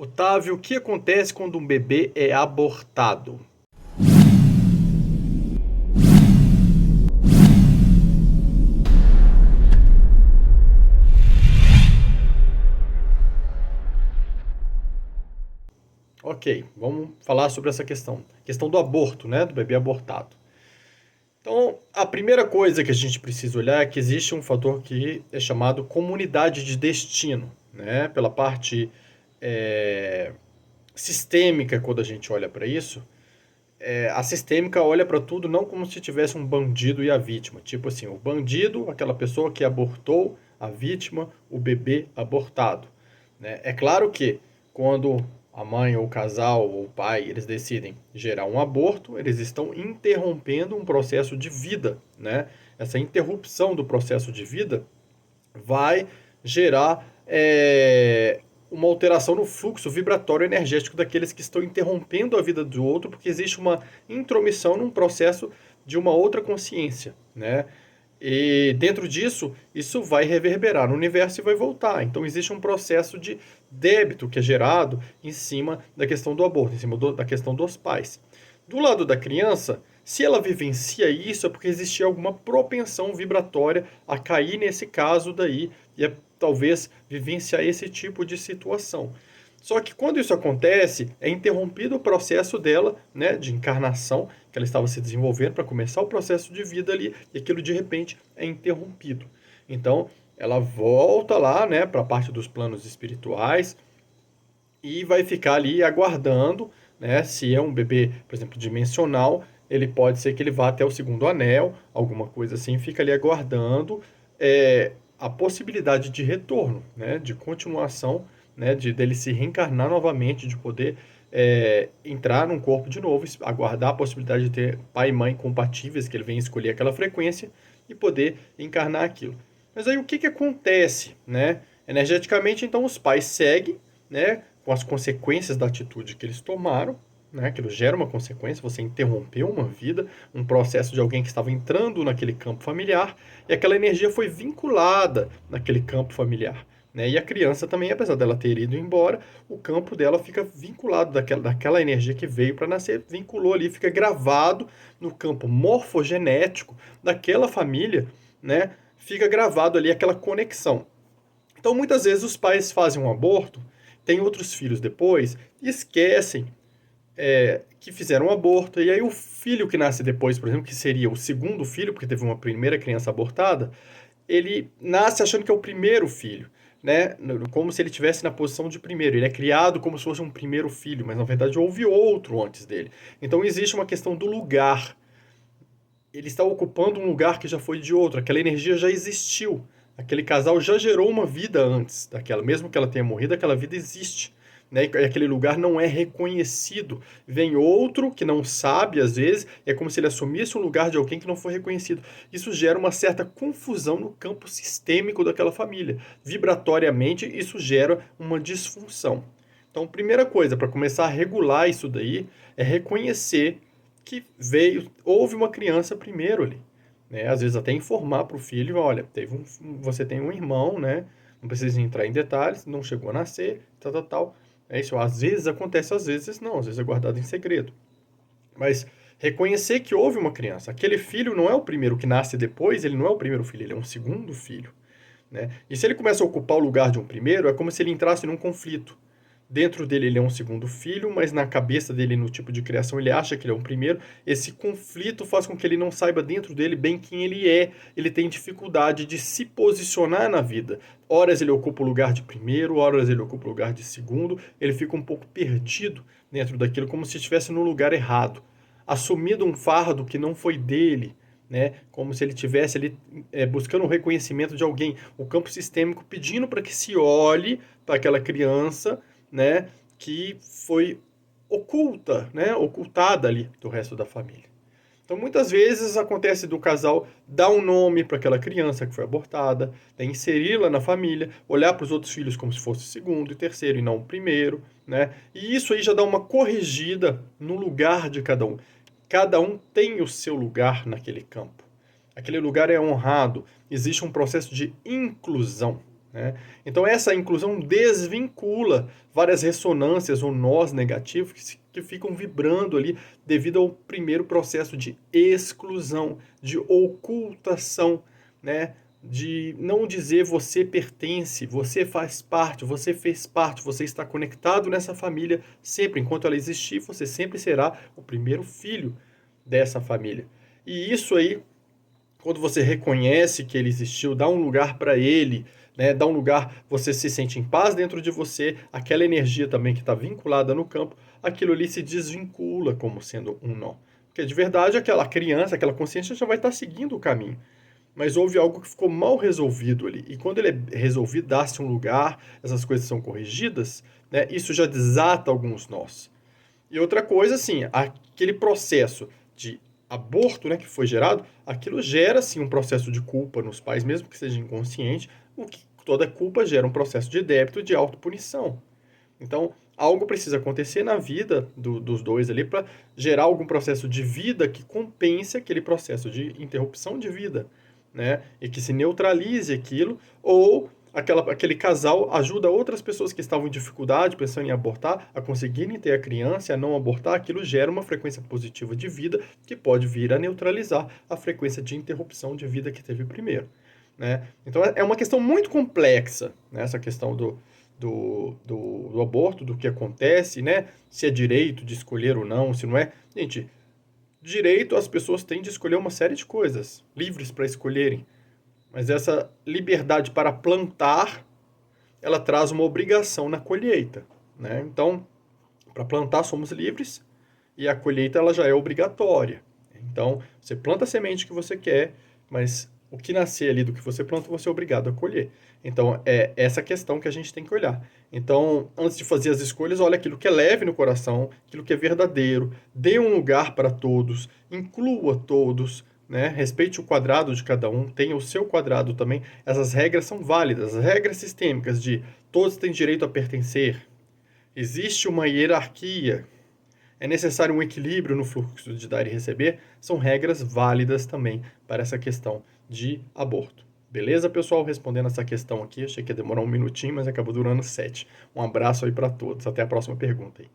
Otávio, o que acontece quando um bebê é abortado? Ok, vamos falar sobre essa questão. Questão do aborto, né? Do bebê abortado. Então, a primeira coisa que a gente precisa olhar é que existe um fator que é chamado comunidade de destino, né? Pela parte é, sistêmica, quando a gente olha para isso, a sistêmica olha para tudo não como se tivesse um bandido e a vítima. Tipo assim, o bandido, aquela pessoa que abortou a vítima, o bebê abortado. Né? É claro que quando a mãe ou o casal ou o pai eles decidem gerar um aborto, eles estão interrompendo um processo de vida. Né? Essa interrupção do processo de vida vai gerar uma alteração no fluxo vibratório energético daqueles que estão interrompendo a vida do outro, porque existe uma intromissão num processo de uma outra consciência, né? E dentro disso, isso vai reverberar no universo e vai voltar. Então existe um processo de débito que é gerado em cima da questão do aborto, em cima da questão dos pais. Do lado da criança, se ela vivencia isso, é porque existia alguma propensão vibratória a cair nesse caso daí e talvez vivenciar esse tipo de situação. Só que quando isso acontece, é interrompido o processo dela, né, de encarnação, que ela estava se desenvolvendo para começar o processo de vida ali, e aquilo de repente é interrompido. Então, ela volta lá, né, para a parte dos planos espirituais e vai ficar ali aguardando, né, se é um bebê, por exemplo, dimensional, ele pode ser que ele vá até o segundo anel, alguma coisa assim, fica ali aguardando a possibilidade de retorno, né, de continuação, né, dele se reencarnar novamente, de poder entrar num corpo de novo, aguardar a possibilidade de ter pai e mãe compatíveis, que ele venha escolher aquela frequência e poder encarnar aquilo. Mas aí o que acontece, né? Energeticamente, então, os pais seguem, né, com as consequências da atitude que eles tomaram, né? Aquilo gera uma consequência, você interrompeu uma vida, um processo de alguém que estava entrando naquele campo familiar, e aquela energia foi vinculada naquele campo familiar. Né? E a criança também, apesar dela ter ido embora, o campo dela fica vinculado daquela energia que veio para nascer, vinculou ali, fica gravado no campo morfogenético daquela família, né? Fica gravado ali aquela conexão. Então, muitas vezes os pais fazem um aborto, têm outros filhos depois e esquecem que fizeram um aborto. E aí o filho que nasce depois, por exemplo, que seria o segundo filho, porque teve uma primeira criança abortada, ele nasce achando que é o primeiro filho, né? Como se ele estivesse na posição de primeiro. Ele é criado como se fosse um primeiro filho, mas na verdade houve outro antes dele. Então existe uma questão do lugar. Ele está ocupando um lugar que já foi de outro, aquela energia já existiu. Aquele casal já gerou uma vida antes daquela, mesmo que ela tenha morrido, aquela vida existe. Né? E aquele lugar não é reconhecido. Vem outro que não sabe, às vezes, é como se ele assumisse um lugar de alguém que não foi reconhecido. Isso gera uma certa confusão no campo sistêmico daquela família. Vibratoriamente, isso gera uma disfunção. Então, primeira coisa, para começar a regular isso daí, é reconhecer que houve uma criança primeiro ali. Né? Às vezes até informar para o filho, olha, você tem um irmão, né? Não precisa entrar em detalhes, não chegou a nascer, tal, tal, tal. É isso, às vezes acontece, às vezes não, às vezes é guardado em segredo. Mas reconhecer que houve uma criança. Aquele filho não é o primeiro que nasce depois, ele não é o primeiro filho, ele é um segundo filho. Né? E se ele começa a ocupar o lugar de um primeiro, é como se ele entrasse num conflito. Dentro dele ele é um segundo filho, mas na cabeça dele, no tipo de criação, ele acha que ele é um primeiro. Esse conflito faz com que ele não saiba dentro dele bem quem ele é. Ele tem dificuldade de se posicionar na vida. Horas ele ocupa o lugar de primeiro, horas ele ocupa o lugar de segundo. Ele fica um pouco perdido dentro daquilo, como se estivesse no lugar errado. Assumido um fardo que não foi dele. Né? Como se ele estivesse ali buscando o reconhecimento de alguém. O campo sistêmico pedindo para que se olhe para aquela criança, né, que foi oculta, né, ocultada ali do resto da família. Então, muitas vezes acontece do casal dar um nome para aquela criança que foi abortada, né, inseri-la na família, olhar para os outros filhos como se fosse o segundo e terceiro e não o primeiro, né? E isso aí já dá uma corrigida no lugar de cada um. Cada um tem o seu lugar naquele campo. Aquele lugar é honrado. Existe um processo de inclusão. né? Então essa inclusão desvincula várias ressonâncias ou nós negativos que ficam vibrando ali devido ao primeiro processo de exclusão, de ocultação, né? De não dizer você pertence, você faz parte, você fez parte, você está conectado nessa família sempre. Enquanto ela existir, você sempre será o primeiro filho dessa família. E isso aí, quando você reconhece que ele existiu, dá um lugar para ele, né? Dá um lugar, você se sente em paz dentro de você, aquela energia também que está vinculada no campo, aquilo ali se desvincula como sendo um nó. Porque de verdade aquela criança, aquela consciência já vai estar seguindo o caminho. Mas houve algo que ficou mal resolvido ali. E quando ele é resolvido, dá-se um lugar, essas coisas são corrigidas, né? Isso já desata alguns nós. E outra coisa, assim, aquele processo de aborto, né, que foi gerado, aquilo gera, sim, um processo de culpa nos pais, mesmo que seja inconsciente, o que toda culpa gera um processo de débito e de autopunição. Então, algo precisa acontecer na vida dos dois ali para gerar algum processo de vida que compense aquele processo de interrupção de vida, né? E que se neutralize aquilo, ou aquele casal ajuda outras pessoas que estavam em dificuldade, pensando em abortar, a conseguirem ter a criança, a não abortar, aquilo gera uma frequência positiva de vida que pode vir a neutralizar a frequência de interrupção de vida que teve primeiro, né? Então é uma questão muito complexa, né, essa questão do aborto, do que acontece, né? Se é direito de escolher ou não, se não é. Gente, direito as pessoas têm de escolher uma série de coisas, livres para escolherem. Mas essa liberdade para plantar, ela traz uma obrigação na colheita, né? Então, para plantar somos livres e a colheita ela já é obrigatória. Então, você planta a semente que você quer, mas o que nascer ali do que você planta, você é obrigado a colher. Então, é essa questão que a gente tem que olhar. Então, antes de fazer as escolhas, olha aquilo que é leve no coração, aquilo que é verdadeiro, dê um lugar para todos, inclua todos, né? Respeite o quadrado de cada um, tenha o seu quadrado também. Essas regras são válidas, as regras sistêmicas de todos têm direito a pertencer. Existe uma hierarquia, é necessário um equilíbrio no fluxo de dar e receber, são regras válidas também para essa questão de aborto. Beleza, pessoal? Respondendo essa questão aqui, achei que ia demorar um minutinho, mas acabou durando 7. Um abraço aí para todos. Até a próxima pergunta aí.